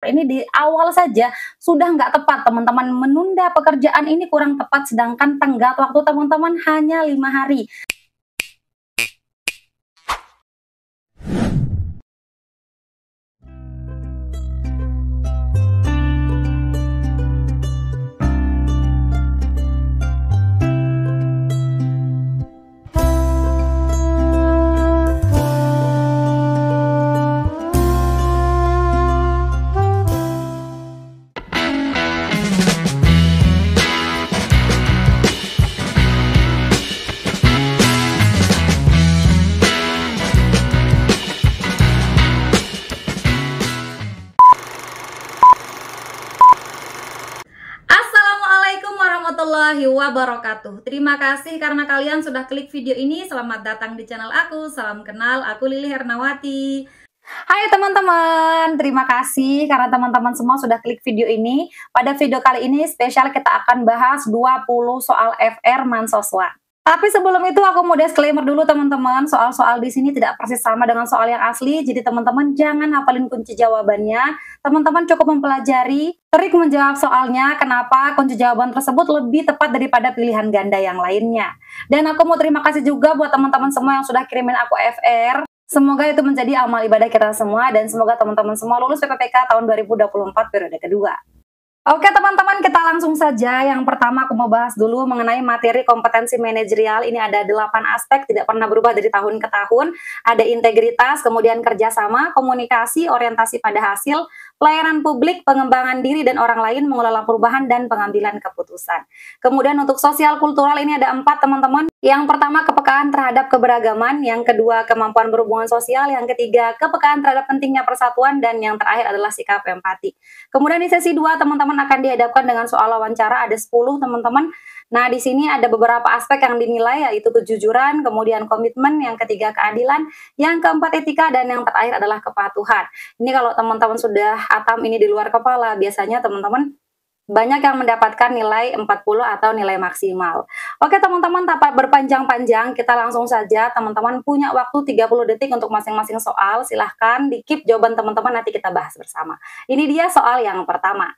Ini di awal saja sudah nggak tepat teman-teman, menunda pekerjaan ini kurang tepat sedangkan tenggat waktu teman-teman hanya 5 hari. Assalamualaikum warahmatullahi wabarakatuh. Terima kasih karena kalian sudah klik video ini. Selamat datang di channel aku. Salam kenal, aku Lili Hernawati. Hai teman-teman, terima kasih karena teman-teman semua sudah klik video ini. Pada video kali ini spesial kita akan bahas 20 soal FR Mahasiswa. Tapi sebelum itu aku mau disclaimer dulu teman-teman, soal-soal di sini tidak persis sama dengan soal yang asli, jadi teman-teman jangan hafalin kunci jawabannya. Teman-teman cukup mempelajari trik menjawab soalnya, kenapa kunci jawaban tersebut lebih tepat daripada pilihan ganda yang lainnya. Dan aku mau terima kasih juga buat teman-teman semua yang sudah kirimin aku FR. Semoga itu menjadi amal ibadah kita semua dan semoga teman-teman semua lulus PPPK tahun 2024 periode kedua. Oke teman-teman, kita langsung saja. Yang pertama aku mau bahas dulu mengenai materi kompetensi manajerial. Ini ada 8 aspek, tidak pernah berubah dari tahun ke tahun. Ada integritas, kemudian kerjasama, komunikasi, orientasi pada hasil, pelayanan publik, pengembangan diri dan orang lain, mengelola perubahan dan pengambilan keputusan. Kemudian untuk sosial kultural ini ada 4 teman-teman. Yang pertama kepekaan terhadap keberagaman, yang kedua kemampuan berhubungan sosial, yang ketiga kepekaan terhadap pentingnya persatuan, dan yang terakhir adalah sikap empati. Kemudian di sesi 2 teman-teman akan dihadapkan dengan soal wawancara, ada 10 teman-teman. Nah di sini ada beberapa aspek yang dinilai, yaitu kejujuran, kemudian komitmen, yang ketiga keadilan, yang keempat etika, dan yang terakhir adalah kepatuhan. Ini kalau teman-teman sudah hatam ini di luar kepala, biasanya teman-teman banyak yang mendapatkan nilai 40 atau nilai maksimal. Oke teman-teman, tanpa berpanjang-panjang, kita langsung saja. Teman-teman punya waktu 30 detik untuk masing-masing soal. Silahkan di-keep jawaban teman-teman, nanti kita bahas bersama. Ini dia soal yang pertama.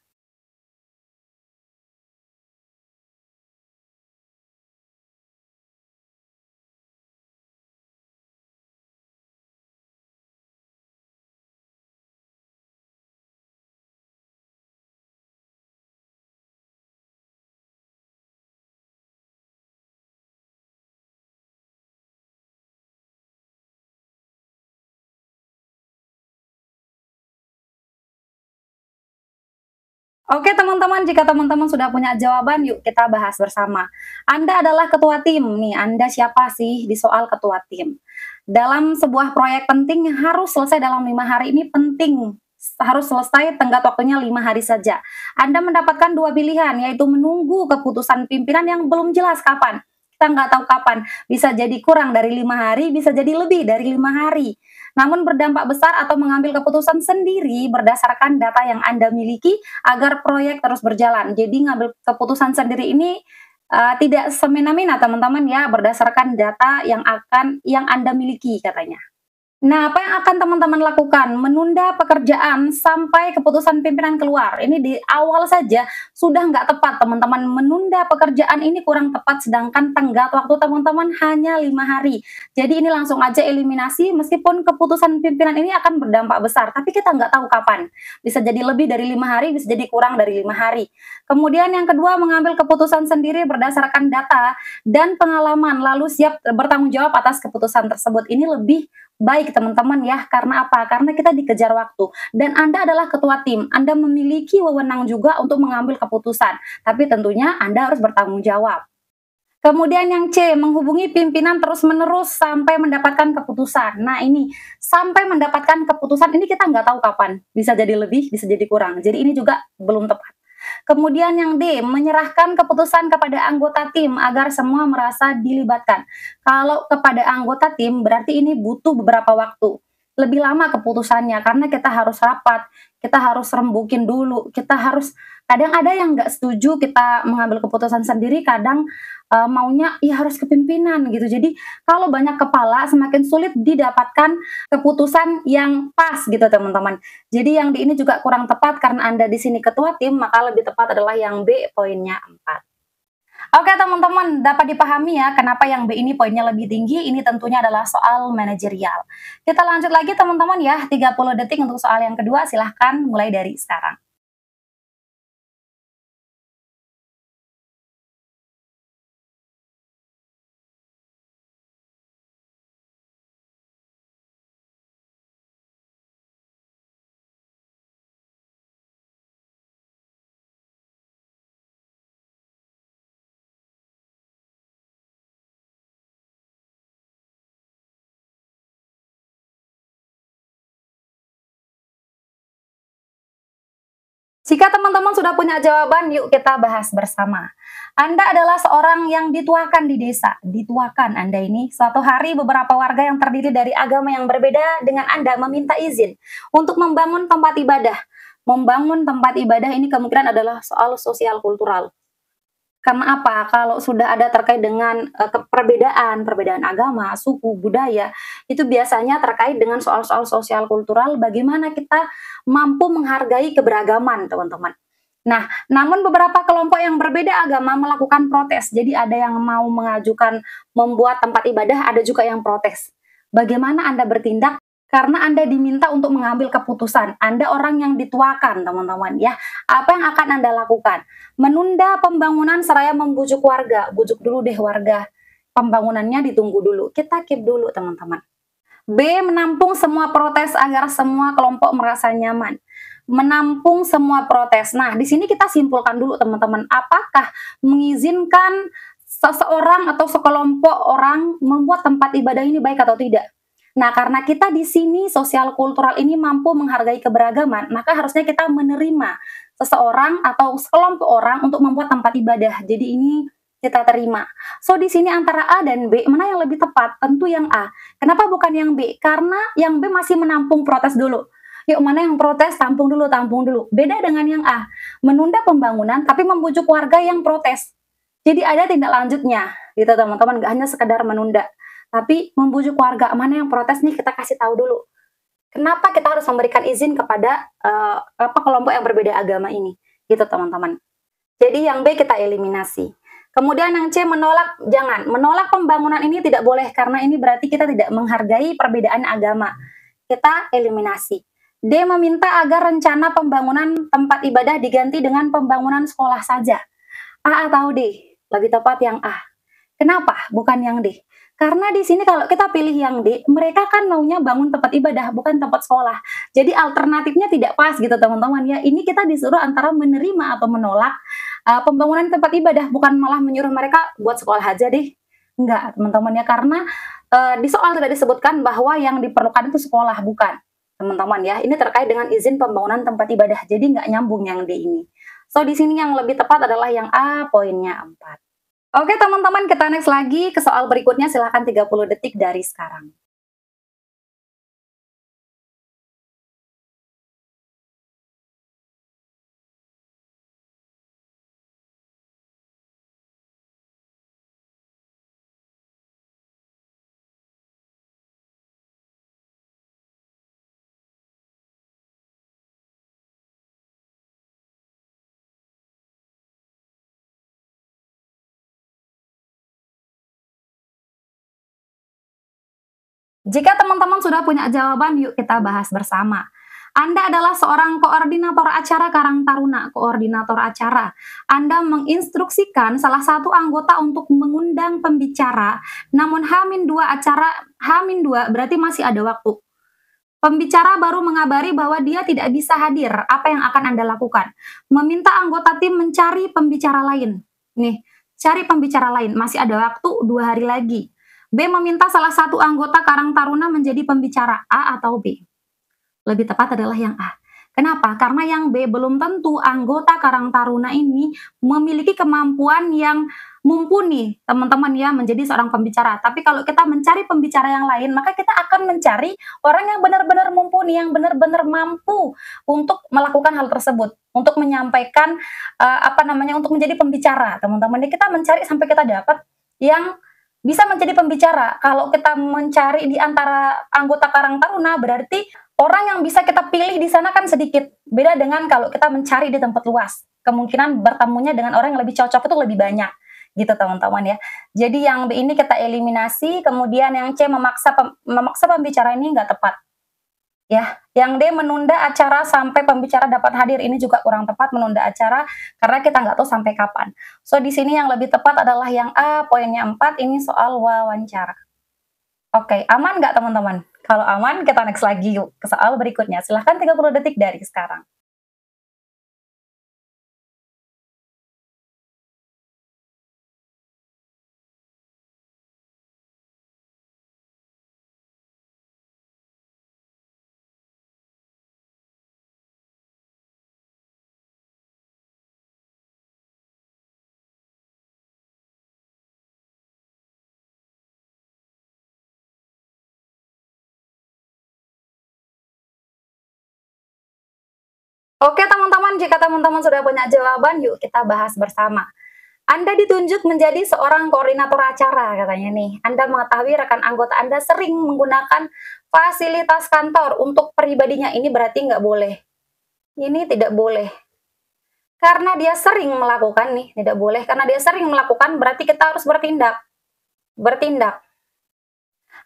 Oke teman-teman, jika teman-teman sudah punya jawaban, yuk kita bahas bersama. Anda adalah ketua tim, nih Anda siapa sih di soal ketua tim? Dalam sebuah proyek penting yang harus selesai dalam 5 hari ini penting, harus selesai tenggat waktunya 5 hari saja. Anda mendapatkan 2 pilihan, yaitu menunggu keputusan pimpinan yang belum jelas kapan. Kita nggak tahu kapan, bisa jadi kurang dari 5 hari, bisa jadi lebih dari 5 hari. Namun berdampak besar atau mengambil keputusan sendiri berdasarkan data yang Anda miliki agar proyek terus berjalan. Jadi ngambil keputusan sendiri ini tidak semena-mena teman-teman ya, berdasarkan data yang Anda miliki katanya. Nah, apa yang akan teman-teman lakukan? Menunda pekerjaan sampai keputusan pimpinan keluar. Ini di awal saja sudah nggak tepat, teman-teman. Menunda pekerjaan ini kurang tepat, sedangkan tenggat waktu teman-teman hanya 5 hari. Jadi ini langsung aja eliminasi, meskipun keputusan pimpinan ini akan berdampak besar, tapi kita nggak tahu kapan. Bisa jadi lebih dari 5 hari, bisa jadi kurang dari 5 hari. Kemudian yang kedua, mengambil keputusan sendiri berdasarkan data dan pengalaman, lalu siap bertanggung jawab atas keputusan tersebut. Ini lebih baik teman-teman ya, karena apa? Karena kita dikejar waktu dan Anda adalah ketua tim, Anda memiliki wewenang juga untuk mengambil keputusan, tapi tentunya Anda harus bertanggung jawab. Kemudian yang C, menghubungi pimpinan terus-menerus sampai mendapatkan keputusan. Nah ini, sampai mendapatkan keputusan ini kita nggak tahu kapan, bisa jadi lebih, bisa jadi kurang, jadi ini juga belum tepat. Kemudian yang D, menyerahkan keputusan kepada anggota tim agar semua merasa dilibatkan. Kalau kepada anggota tim berarti ini butuh beberapa waktu. Lebih lama keputusannya karena kita harus rapat, kita harus rembukin dulu, kita harus, kadang ada yang nggak setuju kita mengambil keputusan sendiri, kadang maunya ya harus kepemimpinan gitu. Jadi kalau banyak kepala semakin sulit didapatkan keputusan yang pas gitu teman-teman. Jadi yang di ini juga kurang tepat karena Anda di sini ketua tim, maka lebih tepat adalah yang B, poinnya 4. Oke teman-teman, dapat dipahami ya kenapa yang B ini poinnya lebih tinggi, ini tentunya adalah soal manajerial. Kita lanjut lagi teman-teman ya, 30 detik untuk soal yang kedua, silahkan mulai dari sekarang. Jika teman-teman sudah punya jawaban, yuk kita bahas bersama. Anda adalah seorang yang dituakan di desa. Dituakan Anda ini, suatu hari beberapa warga yang terdiri dari agama yang berbeda dengan Anda meminta izin untuk membangun tempat ibadah. Membangun tempat ibadah ini kemungkinan adalah soal sosial kultural. Karena apa? Kalau sudah ada terkait dengan, perbedaan agama, suku, budaya, itu biasanya terkait dengan soal-soal sosial kultural, bagaimana kita mampu menghargai keberagaman, teman-teman. Nah, namun beberapa kelompok yang berbeda agama melakukan protes. Jadi ada yang mau mengajukan membuat tempat ibadah, ada juga yang protes. Bagaimana Anda bertindak? Karena Anda diminta untuk mengambil keputusan. Anda orang yang dituakan, teman-teman ya. Apa yang akan Anda lakukan? Menunda pembangunan seraya membujuk warga. Bujuk dulu deh warga. Pembangunannya ditunggu dulu. Kita keep dulu, teman-teman. B. Menampung semua protes agar semua kelompok merasa nyaman. Menampung semua protes. Nah, di sini kita simpulkan dulu, teman-teman. Apakah mengizinkan seseorang atau sekelompok orang membuat tempat ibadah ini baik atau tidak? Nah, karena kita di sini sosial kultural ini mampu menghargai keberagaman, maka harusnya kita menerima seseorang atau sekelompok orang untuk membuat tempat ibadah. Jadi ini kita terima. So di sini antara A dan B, mana yang lebih tepat? Tentu yang A. Kenapa bukan yang B? Karena yang B masih menampung protes dulu. Yuk mana yang protes, tampung dulu, tampung dulu. Beda dengan yang A. Menunda pembangunan tapi membujuk warga yang protes. Jadi ada tindak lanjutnya, gitu teman-teman. Nggak hanya sekedar menunda, tapi membujuk warga. Mana yang protes nih, kita kasih tahu dulu. Kenapa kita harus memberikan izin kepada kelompok yang berbeda agama ini, gitu teman-teman. Jadi yang B kita eliminasi. Kemudian yang C menolak, jangan. Menolak pembangunan ini tidak boleh, karena ini berarti kita tidak menghargai perbedaan agama. Kita eliminasi. D meminta agar rencana pembangunan tempat ibadah diganti dengan pembangunan sekolah saja. A atau D? Lebih tepat yang A. Kenapa bukan yang D? Karena di sini kalau kita pilih yang D, mereka kan maunya bangun tempat ibadah, bukan tempat sekolah. Jadi alternatifnya tidak pas gitu teman-teman ya. Ini kita disuruh antara menerima atau menolak pembangunan tempat ibadah, bukan malah menyuruh mereka buat sekolah aja deh. Enggak teman-teman ya, karena di soal tidak disebutkan bahwa yang diperlukan itu sekolah, bukan. Teman-teman ya, ini terkait dengan izin pembangunan tempat ibadah, jadi nggak nyambung yang D ini. So di sini yang lebih tepat adalah yang A, poinnya 4. Oke teman-teman, kita next lagi ke soal berikutnya, silahkan 30 detik dari sekarang. Jika teman-teman sudah punya jawaban, yuk kita bahas bersama. Anda adalah seorang koordinator acara Karang Taruna, koordinator acara. Anda menginstruksikan salah satu anggota untuk mengundang pembicara, namun H-2 acara, H-2 berarti masih ada waktu. Pembicara baru mengabari bahwa dia tidak bisa hadir. Apa yang akan Anda lakukan? Meminta anggota tim mencari pembicara lain. Nih, cari pembicara lain. Masih ada waktu 2 hari lagi. B meminta salah satu anggota Karang Taruna menjadi pembicara. A atau B? Lebih tepat adalah yang A. Kenapa? Karena yang B belum tentu anggota Karang Taruna ini memiliki kemampuan yang mumpuni teman-teman ya menjadi seorang pembicara. Tapi kalau kita mencari pembicara yang lain, maka kita akan mencari orang yang benar-benar mumpuni, yang benar-benar mampu untuk melakukan hal tersebut, untuk menyampaikan apa namanya, untuk menjadi pembicara, teman-teman. Kita mencari sampai kita dapat yang bisa menjadi pembicara. Kalau kita mencari di antara anggota Karang Taruna, berarti orang yang bisa kita pilih di sana kan sedikit. Beda dengan kalau kita mencari di tempat luas. Kemungkinan bertemunya dengan orang yang lebih cocok itu lebih banyak. Gitu teman-teman ya. Jadi yang B ini kita eliminasi, kemudian yang C memaksa pembicara ini nggak tepat. Ya, yang D menunda acara sampai pembicara dapat hadir, ini juga kurang tepat, menunda acara karena kita nggak tahu sampai kapan. So di sini yang lebih tepat adalah yang A, poinnya 4, ini soal wawancara. Oke, aman nggak teman-teman? Kalau aman, kita next lagi yuk ke soal berikutnya. Silahkan 30 detik dari sekarang. Oke teman-teman, jika teman-teman sudah punya jawaban, yuk kita bahas bersama. Anda ditunjuk menjadi seorang koordinator acara, katanya nih. Anda mengetahui rekan anggota Anda sering menggunakan fasilitas kantor untuk pribadinya. Ini berarti nggak boleh. Ini tidak boleh. Karena dia sering melakukan nih, tidak boleh. Karena dia sering melakukan, berarti kita harus bertindak. Bertindak.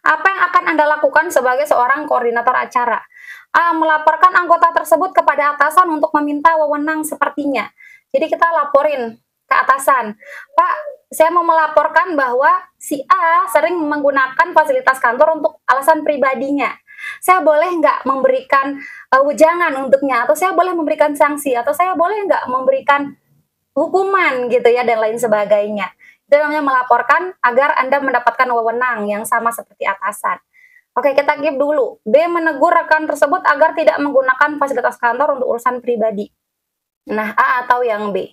Apa yang akan Anda lakukan sebagai seorang koordinator acara? A. Melaporkan anggota tersebut kepada atasan untuk meminta wewenang sepertinya. Jadi kita laporin ke atasan. Pak, saya mau melaporkan bahwa si A sering menggunakan fasilitas kantor untuk alasan pribadinya. Saya boleh nggak memberikan wejangan untuknya, atau saya boleh memberikan sanksi, atau saya boleh nggak memberikan hukuman gitu ya, dan lain sebagainya. Itu namanya melaporkan agar Anda mendapatkan wewenang yang sama seperti atasan. Oke, kita skip dulu. B. Menegur rekan tersebut agar tidak menggunakan fasilitas kantor untuk urusan pribadi. Nah, A atau yang B?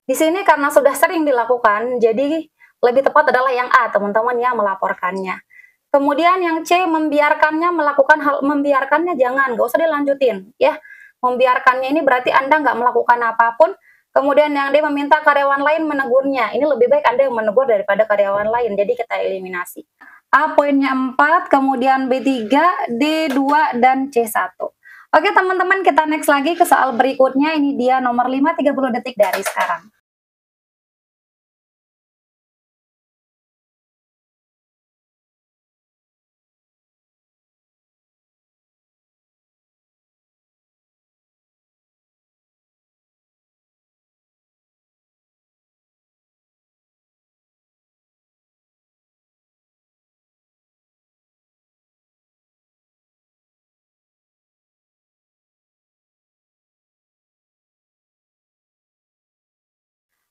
Di sini karena sudah sering dilakukan, jadi lebih tepat adalah yang A, teman-teman, yang melaporkannya. Kemudian yang C, membiarkannya melakukan hal, membiarkannya jangan, nggak usah dilanjutin, ya. Membiarkannya ini berarti Anda nggak melakukan apapun. Kemudian yang D, meminta karyawan lain menegurnya. Ini lebih baik Anda yang menegur daripada karyawan lain, jadi kita eliminasi. A poinnya 4, kemudian B3, D2, dan C1. Oke teman-teman, kita next lagi ke soal berikutnya. Ini dia nomor 5, 30 detik dari sekarang.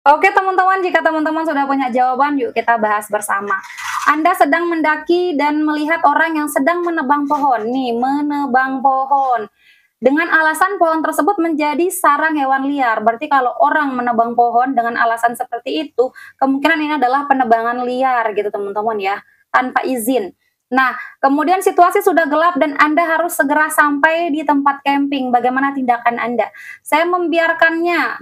Oke teman-teman, jika teman-teman sudah punya jawaban, yuk kita bahas bersama. Anda sedang mendaki dan melihat orang yang sedang menebang pohon. Nih, menebang pohon. Dengan alasan pohon tersebut menjadi sarang hewan liar. Berarti kalau orang menebang pohon dengan alasan seperti itu, kemungkinan ini adalah penebangan liar gitu teman-teman ya, tanpa izin. Nah, kemudian situasi sudah gelap dan Anda harus segera sampai di tempat camping. Bagaimana tindakan Anda? Saya membiarkannya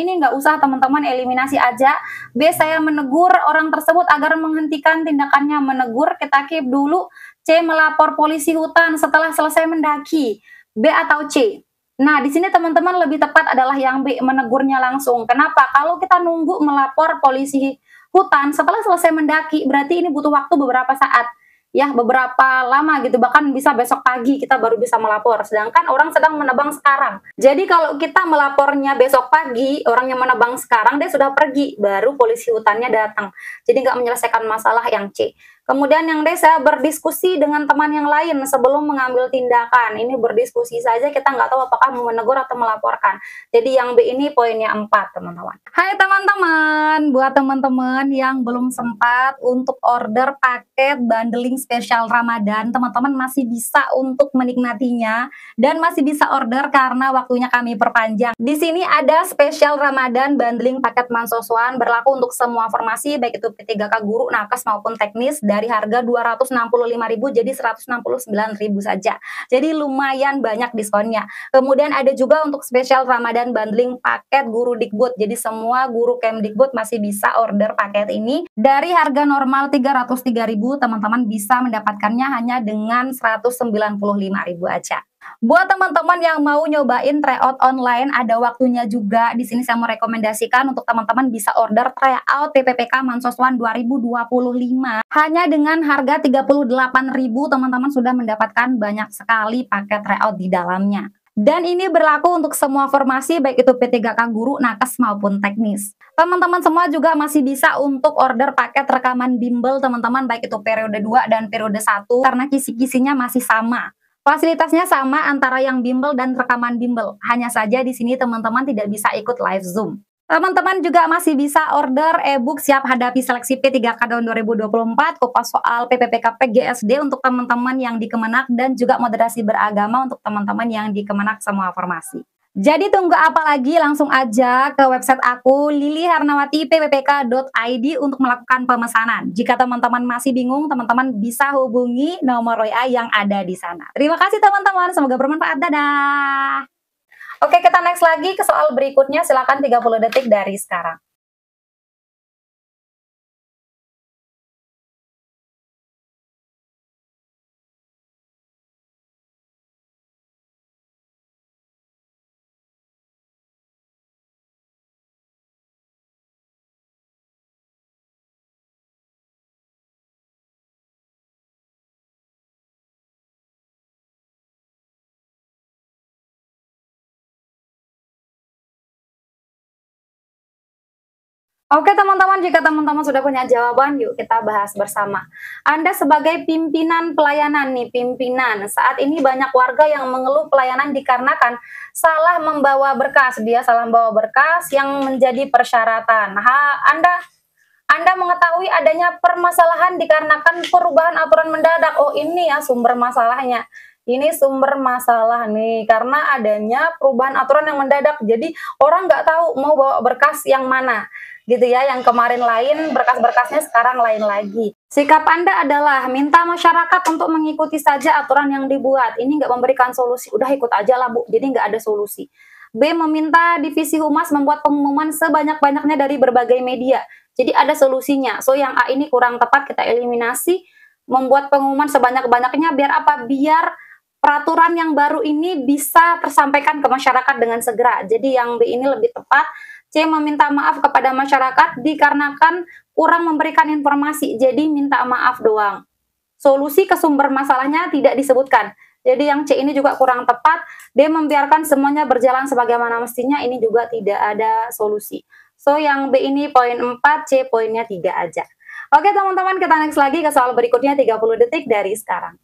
ini nggak usah teman-teman, eliminasi aja. B, saya menegur orang tersebut agar menghentikan tindakannya. Menegur, kita keep dulu. C, melapor polisi hutan setelah selesai mendaki. B atau C? Nah, di sini teman-teman lebih tepat adalah yang B, menegurnya langsung. Kenapa? Kalau kita nunggu melapor polisi hutan setelah selesai mendaki, berarti ini butuh waktu beberapa saat. Ya, beberapa lama gitu, bahkan bisa besok pagi kita baru bisa melapor. Sedangkan orang sedang menebang sekarang. Jadi kalau kita melapornya besok pagi, orang yang menebang sekarang dia sudah pergi, baru polisi hutannya datang. Jadi nggak menyelesaikan masalah yang C. Kemudian yang D, saya berdiskusi dengan teman yang lain sebelum mengambil tindakan. Ini berdiskusi saja kita nggak tahu apakah mau menegur atau melaporkan. Jadi yang B ini poinnya 4, teman-teman. Hai teman-teman, buat teman-teman yang belum sempat untuk order paket bundling spesial Ramadan, teman-teman masih bisa untuk menikmatinya dan masih bisa order karena waktunya kami perpanjang. Di sini ada spesial Ramadan bundling paket Mansoswan berlaku untuk semua formasi baik itu P3K guru, nakes maupun teknis dari harga 265.000 jadi 169.000 saja. Jadi lumayan banyak diskonnya. Kemudian ada juga untuk spesial Ramadan bundling paket guru Dikbud. Jadi semua guru Kemdikbud masih bisa order paket ini. Dari harga normal 303.000, teman-teman bisa mendapatkannya hanya dengan 195.000 aja. Buat teman-teman yang mau nyobain tryout online, ada waktunya juga. Di sini saya mau rekomendasikan untuk teman-teman bisa order tryout PPPK Mansoswan 2025. Hanya dengan harga 38.000, teman-teman sudah mendapatkan banyak sekali paket tryout di dalamnya. Dan ini berlaku untuk semua formasi baik itu P3K guru, nakes maupun teknis. Teman-teman semua juga masih bisa untuk order paket rekaman bimbel teman-teman baik itu periode 2 dan periode 1 karena kisi-kisinya masih sama. Fasilitasnya sama antara yang bimbel dan rekaman bimbel. Hanya saja di sini teman-teman tidak bisa ikut live Zoom. Teman-teman juga masih bisa order e-book siap hadapi seleksi P3K tahun 2024, kupas soal PPPK PGSD untuk teman-teman yang di Kemenak dan juga moderasi beragama untuk teman-teman yang di Kemenak semua formasi. Jadi tunggu apa lagi, langsung aja ke website aku liliharnawati.pppk.id untuk melakukan pemesanan. Jika teman-teman masih bingung, teman-teman bisa hubungi nomor WA yang ada di sana. Terima kasih teman-teman, semoga bermanfaat. Dadah! Oke, kita next lagi ke soal berikutnya, silakan 30 detik dari sekarang. Oke teman-teman, jika teman-teman sudah punya jawaban, yuk kita bahas bersama. Anda sebagai pimpinan pelayanan nih, pimpinan. Saat ini banyak warga yang mengeluh pelayanan dikarenakan salah membawa berkas. Dia salah membawa berkas yang menjadi persyaratan. Anda mengetahui adanya permasalahan dikarenakan perubahan aturan mendadak. Oh ini ya sumber masalahnya. Ini sumber masalah nih, karena adanya perubahan aturan yang mendadak. Jadi orang nggak tahu mau bawa berkas yang mana gitu ya, yang kemarin lain berkas-berkasnya sekarang lain lagi. Sikap Anda adalah minta masyarakat untuk mengikuti saja aturan yang dibuat. Ini nggak memberikan solusi, udah ikut aja lah Bu, jadi nggak ada solusi. B, meminta divisi humas membuat pengumuman sebanyak-banyaknya dari berbagai media. Jadi ada solusinya. So yang A ini kurang tepat, kita eliminasi. Membuat pengumuman sebanyak-banyaknya biar apa? Biar peraturan yang baru ini bisa tersampaikan ke masyarakat dengan segera. Jadi yang B ini lebih tepat. C, meminta maaf kepada masyarakat dikarenakan kurang memberikan informasi, jadi minta maaf doang. Solusi ke sumber masalahnya tidak disebutkan. Jadi yang C ini juga kurang tepat. D, membiarkan semuanya berjalan sebagaimana mestinya, ini juga tidak ada solusi. So yang B ini poin 4, C poinnya 3 aja. Oke teman-teman, kita next lagi ke soal berikutnya 30 detik dari sekarang.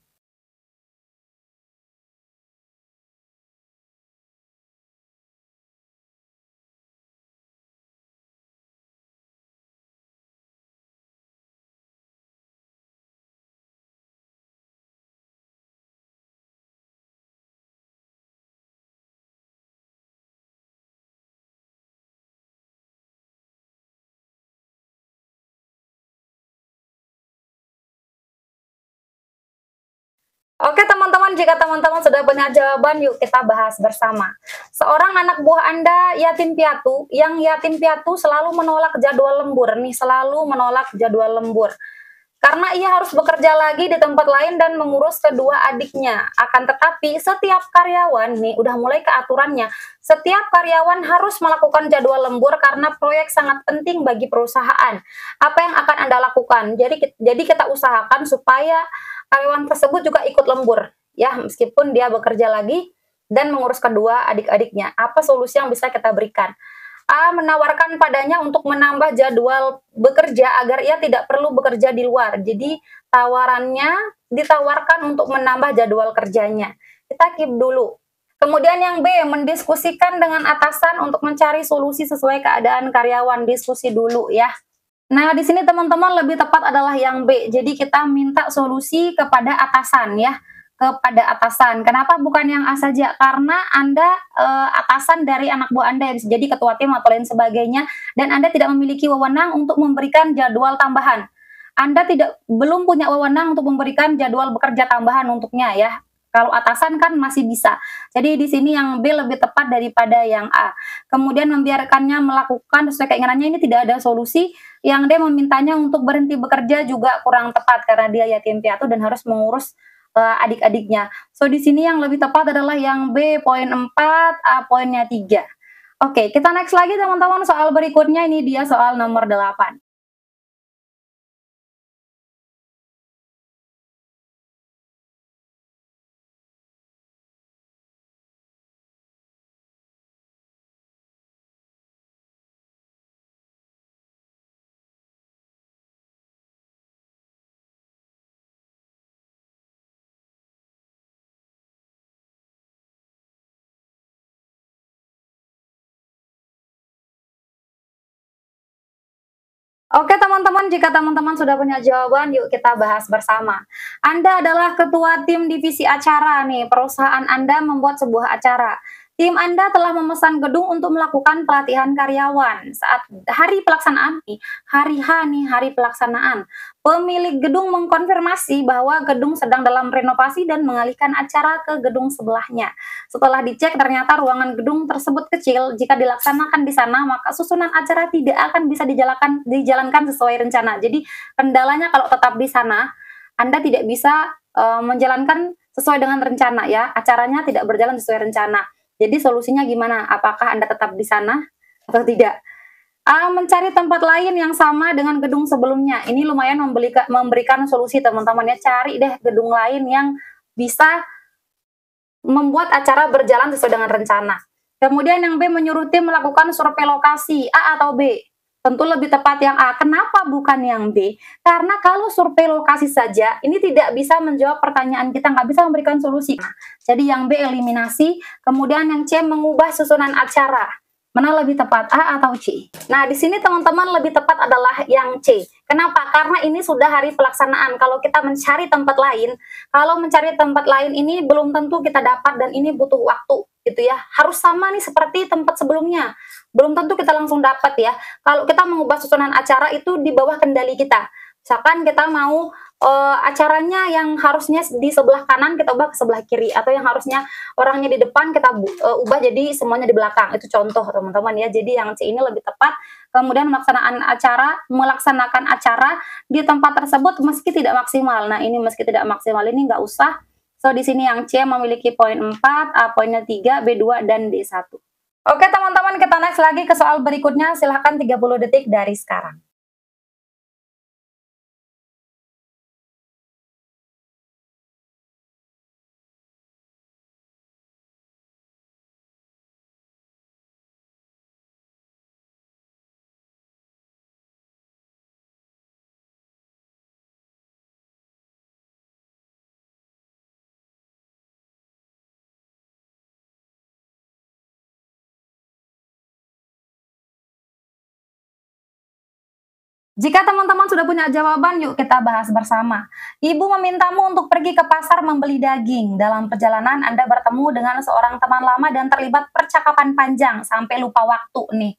Oke teman-teman, jika teman-teman sudah punya jawaban, yuk kita bahas bersama. Seorang anak buah Anda yatim piatu, yang yatim piatu selalu menolak jadwal lembur, nih selalu menolak jadwal lembur. Karena ia harus bekerja lagi di tempat lain dan mengurus kedua adiknya. Akan tetapi setiap karyawan, nih udah mulai ke aturannya, setiap karyawan harus melakukan jadwal lembur karena proyek sangat penting bagi perusahaan. Apa yang akan Anda lakukan? Jadi kita usahakan supaya karyawan tersebut juga ikut lembur, ya meskipun dia bekerja lagi dan mengurus kedua adik-adiknya. Apa solusi yang bisa kita berikan? A, menawarkan padanya untuk menambah jadwal bekerja agar ia tidak perlu bekerja di luar. Jadi Tawarannya ditawarkan untuk menambah jadwal kerjanya. Kita keep dulu. Kemudian yang B, mendiskusikan dengan atasan untuk mencari solusi sesuai keadaan karyawan. Diskusi dulu ya. Nah, di sini teman-teman lebih tepat adalah yang B. Jadi kita minta solusi kepada atasan ya, kepada atasan. Kenapa bukan yang A saja? Karena Anda atasan dari anak buah Anda, bisa jadi ketua tim atau lain sebagainya, dan Anda tidak memiliki wewenang untuk memberikan jadwal tambahan. Anda belum punya wewenang untuk memberikan jadwal bekerja tambahan untuknya ya. Kalau atasan kan masih bisa. Jadi di sini yang B lebih tepat daripada yang A. Kemudian membiarkannya melakukan sesuai keinginannya, ini tidak ada solusi. Yang D memintanya untuk berhenti bekerja juga kurang tepat karena dia yatim piatu dan harus mengurus adik-adiknya. So di sini yang lebih tepat adalah yang B poin 4, A poinnya 3. Oke, kita next lagi teman-teman, soal berikutnya ini dia soal nomor 8. Oke teman-teman, jika teman-teman sudah punya jawaban, yuk kita bahas bersama. Anda adalah ketua tim divisi acara nih, perusahaan Anda membuat sebuah acara. Tim Anda telah memesan gedung untuk melakukan pelatihan karyawan. Saat hari pelaksanaan nih, hari H nih, hari pelaksanaan. Pemilik gedung mengkonfirmasi bahwa gedung sedang dalam renovasi dan mengalihkan acara ke gedung sebelahnya. Setelah dicek, ternyata ruangan gedung tersebut kecil. Jika dilaksanakan di sana, maka susunan acara tidak akan bisa dijalankan sesuai rencana. Jadi, kendalanya kalau tetap di sana, Anda tidak bisa menjalankan sesuai dengan rencana ya. Acaranya tidak berjalan sesuai rencana. Jadi, solusinya gimana? Apakah Anda tetap di sana atau tidak? A, mencari tempat lain yang sama dengan gedung sebelumnya. Ini lumayan memberikan solusi teman-teman ya. Cari deh gedung lain yang bisa membuat acara berjalan sesuai dengan rencana. Kemudian yang B, menyuruh tim melakukan survei lokasi. A atau B? Tentu lebih tepat yang A. Kenapa bukan yang B? Karena kalau survei lokasi saja, ini tidak bisa menjawab pertanyaan kita, nggak bisa memberikan solusi. Jadi yang B eliminasi. Kemudian yang C, mengubah susunan acara. Mana lebih tepat, A atau C? Nah, di sini teman-teman lebih tepat adalah yang C. Kenapa? Karena ini sudah hari pelaksanaan. Kalau kita mencari tempat lain ini belum tentu kita dapat dan ini butuh waktu gitu ya. Harus sama nih seperti tempat sebelumnya. Belum tentu kita langsung dapat ya. Kalau kita mengubah susunan acara itu di bawah kendali kita. Misalkan kita mau acaranya yang harusnya di sebelah kanan kita ubah ke sebelah kiri, atau yang harusnya orangnya di depan kita ubah jadi semuanya di belakang. Itu contoh teman-teman ya. Jadi yang C ini lebih tepat. Kemudian melaksanakan acara di tempat tersebut meski tidak maksimal. Nah, ini meski tidak maksimal ini nggak usah. So di sini yang C memiliki poin 4, A poinnya 3, B2 dan D1. Oke teman-teman, kita next lagi ke soal berikutnya. Silahkan 30 detik dari sekarang. Jika teman-teman sudah punya jawaban, yuk kita bahas bersama. Ibu memintamu untuk pergi ke pasar membeli daging. Dalam perjalanan, Anda bertemu dengan seorang teman lama dan terlibat percakapan panjang sampai lupa waktu nih.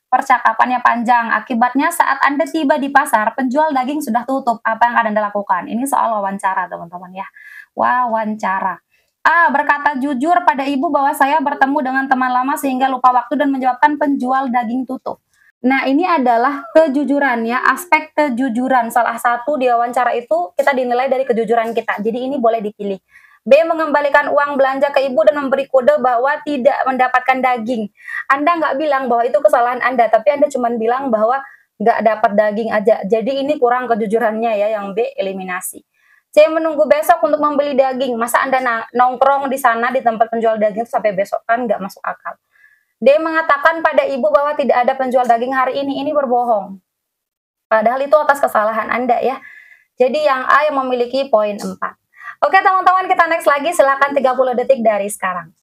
Percakapannya panjang. Akibatnya saat Anda tiba di pasar, penjual daging sudah tutup. Apa yang akan Anda lakukan? Ini soal wawancara, teman-teman ya. Wawancara. A, berkata jujur pada ibu bahwa saya bertemu dengan teman lama sehingga lupa waktu dan menyebabkan penjual daging tutup. Nah, ini adalah kejujuran ya, aspek kejujuran. Salah satu di wawancara itu kita dinilai dari kejujuran kita. Jadi ini boleh dipilih. B, mengembalikan uang belanja ke ibu dan memberi kode bahwa tidak mendapatkan daging. Anda nggak bilang bahwa itu kesalahan Anda, tapi Anda cuma bilang bahwa nggak dapat daging aja. Jadi ini kurang kejujurannya ya, yang B eliminasi. C, menunggu besok untuk membeli daging. Masa Anda nongkrong di sana di tempat penjual daging sampai besok, kan nggak masuk akal. D, mengatakan pada ibu bahwa tidak ada penjual daging hari ini berbohong. Padahal itu atas kesalahan Anda ya. Jadi yang A yang memiliki poin 4. Oke teman-teman, kita next lagi, silakan 30 detik dari sekarang.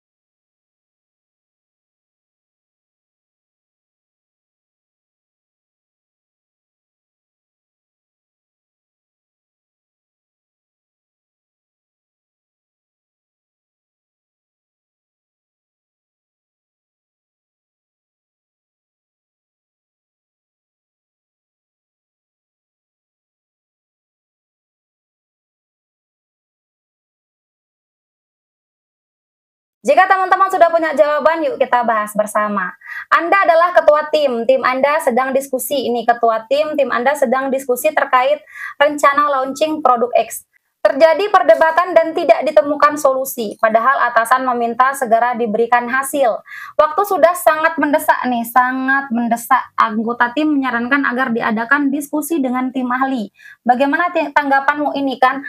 Jika teman-teman sudah punya jawaban, yuk kita bahas bersama. Anda adalah ketua tim Anda sedang diskusi, ini ketua tim Anda sedang diskusi terkait rencana launching produk X. Terjadi perdebatan dan tidak ditemukan solusi, padahal atasan meminta segera diberikan hasil. Waktu sudah sangat mendesak nih, sangat mendesak. Anggota tim menyarankan agar diadakan diskusi dengan tim ahli. Bagaimana tanggapanmu ini kan?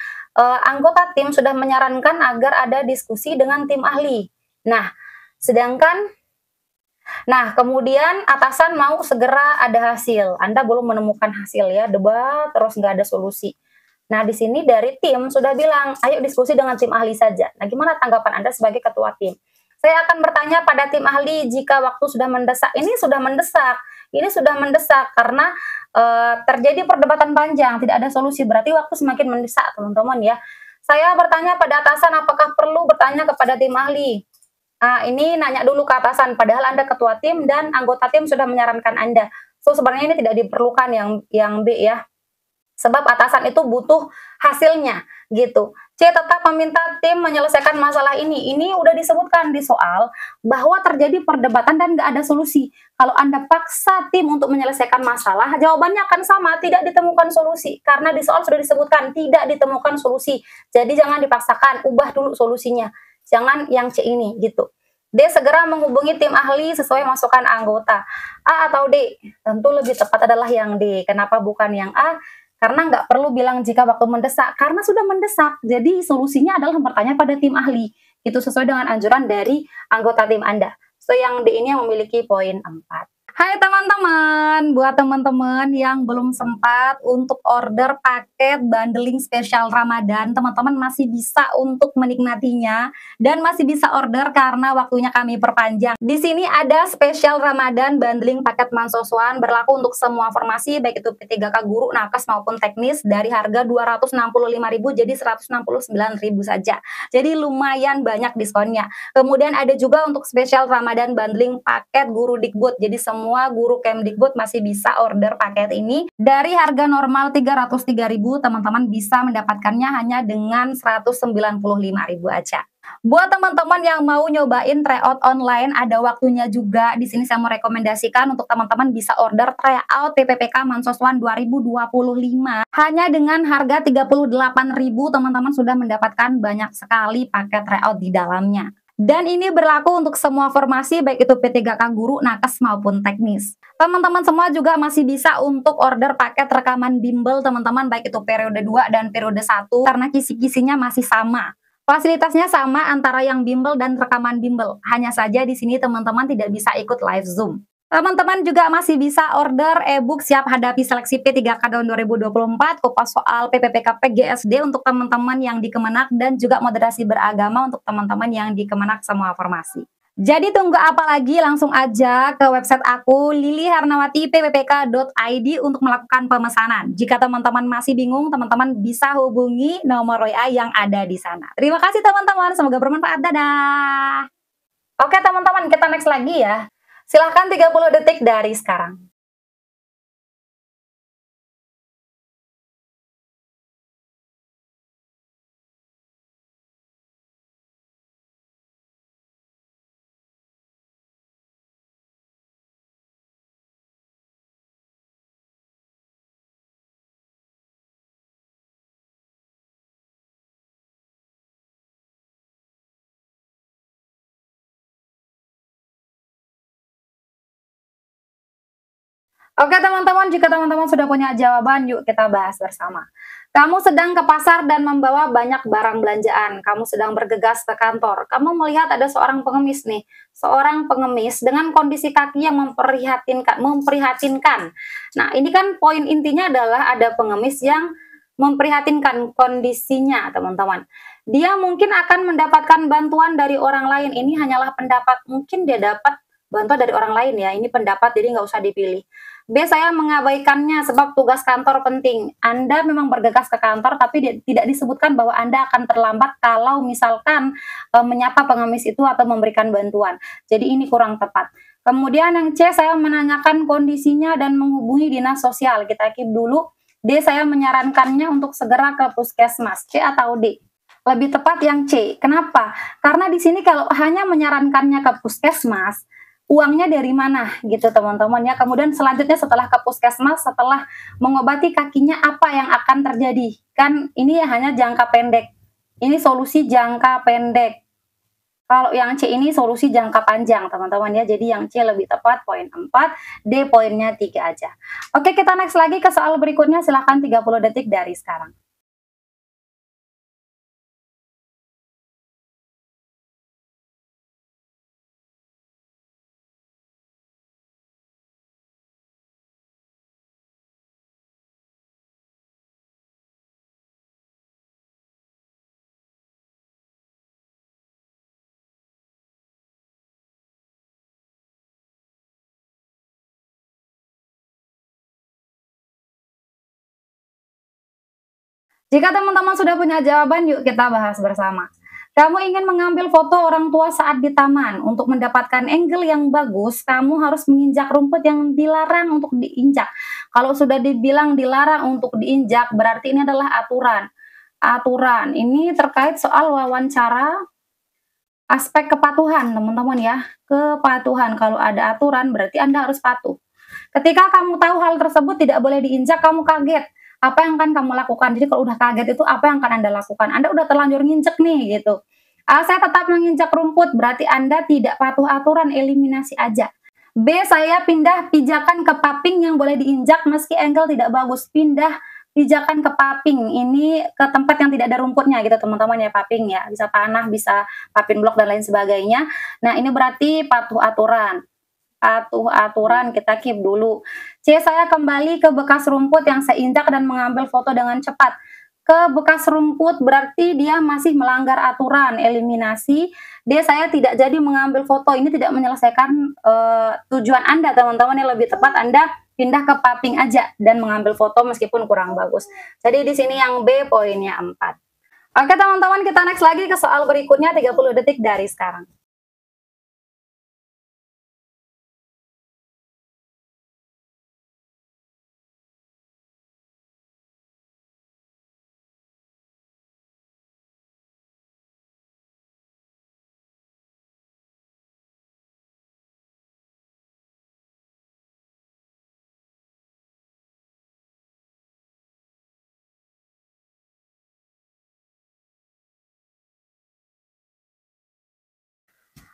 Anggota tim sudah menyarankan agar ada diskusi dengan tim ahli. Nah, sedangkan kemudian atasan mau segera ada hasil. Anda belum menemukan hasil ya, debat terus nggak ada solusi. Nah, di sini dari tim sudah bilang, ayo diskusi dengan tim ahli saja. Nah, gimana tanggapan Anda sebagai ketua tim? Saya akan bertanya pada tim ahli jika waktu sudah mendesak. Ini sudah mendesak karena terjadi perdebatan panjang, tidak ada solusi. Berarti waktu semakin mendesak, teman-teman ya. Saya bertanya pada atasan apakah perlu bertanya kepada tim ahli. Nah, ini nanya dulu ke atasan, padahal Anda ketua tim dan anggota tim sudah menyarankan Anda. So, sebenarnya ini tidak diperlukan yang B ya. Sebab atasan itu butuh hasilnya gitu. C tetap meminta tim menyelesaikan masalah ini. Ini udah disebutkan di soal bahwa terjadi perdebatan dan nggak ada solusi. Kalau Anda paksa tim untuk menyelesaikan masalah, jawabannya akan sama, tidak ditemukan solusi. Karena di soal sudah disebutkan tidak ditemukan solusi. Jadi jangan dipaksakan, ubah dulu solusinya. Jangan yang C ini gitu. D. Segera menghubungi tim ahli sesuai masukan anggota. A atau D? Tentu lebih tepat adalah yang D. Kenapa bukan yang A? Karena nggak perlu bilang jika waktu mendesak, karena sudah mendesak. Jadi solusinya adalah bertanya pada tim ahli. Itu sesuai dengan anjuran dari anggota tim Anda. So yang D ini yang memiliki poin 4. Hai teman-teman, buat teman-teman yang belum sempat untuk order paket bundling spesial Ramadan, teman-teman masih bisa untuk menikmatinya dan masih bisa order karena waktunya kami perpanjang. Di sini ada spesial Ramadan bundling paket Mansoswan berlaku untuk semua formasi baik itu P3K guru, nakes maupun teknis dari harga 265.000 jadi 169.000 saja. Jadi lumayan banyak diskonnya. Kemudian ada juga untuk spesial Ramadan bundling paket guru Dikbud. Jadi semua guru Kemdikbud masih bisa order paket ini. Dari harga normal 303.000, teman-teman bisa mendapatkannya hanya dengan 195.000 aja. Buat teman-teman yang mau nyobain tryout online, ada waktunya juga. Di sini saya mau rekomendasikan untuk teman-teman bisa order tryout PPPK Mansoswan 2025. Hanya dengan harga 38.000, teman-teman sudah mendapatkan banyak sekali paket tryout di dalamnya. Dan ini berlaku untuk semua formasi baik itu P3K guru, nakes maupun teknis. Teman-teman semua juga masih bisa untuk order paket rekaman bimbel teman-teman baik itu periode 2 dan periode 1 karena kisi-kisinya masih sama. Fasilitasnya sama antara yang bimbel dan rekaman bimbel. Hanya saja di sini teman-teman tidak bisa ikut live Zoom. Teman-teman juga masih bisa order e-book Siap Hadapi Seleksi P3K tahun 2024, kupas soal PPPK PGSD untuk teman-teman yang di Kemenak dan juga moderasi beragama untuk teman-teman yang di Kemenak semua formasi. Jadi tunggu apa lagi, langsung aja ke website aku liliharnawati.pppk.id untuk melakukan pemesanan. Jika teman-teman masih bingung, teman-teman bisa hubungi nomor WA yang ada di sana. Terima kasih teman-teman, semoga bermanfaat. Dadah. Oke teman-teman, kita next lagi ya. Silahkan 30 detik dari sekarang. Oke teman-teman, jika teman-teman sudah punya jawaban, yuk kita bahas bersama. Kamu sedang ke pasar dan membawa banyak barang belanjaan. Kamu sedang bergegas ke kantor. Kamu melihat ada seorang pengemis nih. Seorang pengemis dengan kondisi kaki yang memprihatinkan. Nah, ini kan poin intinya adalah ada pengemis yang memprihatinkan kondisinya, teman-teman. Dia mungkin akan mendapatkan bantuan dari orang lain, ini hanyalah pendapat, mungkin dia dapat bantuan dari orang lain ya, ini pendapat jadi nggak usah dipilih. B. Saya mengabaikannya sebab tugas kantor penting. Anda memang bergegas ke kantor, tapi tidak disebutkan bahwa Anda akan terlambat kalau misalkan menyapa pengemis itu atau memberikan bantuan. Jadi ini kurang tepat. Kemudian yang C, saya menanyakan kondisinya dan menghubungi dinas sosial. Kita keep dulu. D, saya menyarankannya untuk segera ke puskesmas. C atau D? Lebih tepat yang C. Kenapa? Karena di sini kalau hanya menyarankannya ke puskesmas, uangnya dari mana gitu teman-teman ya. Kemudian selanjutnya setelah ke puskesmas, setelah mengobati kakinya apa yang akan terjadi? Kan ini hanya jangka pendek. Ini solusi jangka pendek. Kalau yang C ini solusi jangka panjang teman-teman ya. Jadi yang C lebih tepat, poin 4, D poinnya 3 aja. Oke, kita next lagi ke soal berikutnya, silahkan 30 detik dari sekarang. Jika teman-teman sudah punya jawaban, yuk kita bahas bersama. Kamu ingin mengambil foto orang tua saat di taman. Untuk mendapatkan angle yang bagus, kamu harus menginjak rumput yang dilarang untuk diinjak. Kalau sudah dibilang dilarang untuk diinjak, berarti ini adalah aturan. Aturan ini terkait soal wawancara aspek kepatuhan, teman-teman ya. Kepatuhan, kalau ada aturan berarti Anda harus patuh. Ketika kamu tahu hal tersebut tidak boleh diinjak, kamu kaget. Apa yang akan kamu lakukan? Jadi kalau udah kaget itu apa yang akan Anda lakukan? Anda udah terlanjur nginjek nih gitu. Saya tetap menginjak rumput, berarti Anda tidak patuh aturan, eliminasi aja. B, saya pindah pijakan ke paping yang boleh diinjak meski angle tidak bagus. Pindah pijakan ke paping, ini ke tempat yang tidak ada rumputnya gitu teman-teman ya, paping ya. Bisa tanah, bisa paping blok dan lain sebagainya. Nah ini berarti patuh aturan. Patuh aturan, kita keep dulu. C, saya kembali ke bekas rumput yang saya injak dan mengambil foto dengan cepat. Ke bekas rumput berarti dia masih melanggar aturan, eliminasi. D, saya tidak jadi mengambil foto, ini tidak menyelesaikan tujuan Anda teman-teman, yang lebih tepat Anda pindah ke paping aja dan mengambil foto meskipun kurang bagus. Jadi di sini yang B poinnya 4. Oke teman-teman, kita next lagi ke soal berikutnya, 30 detik dari sekarang.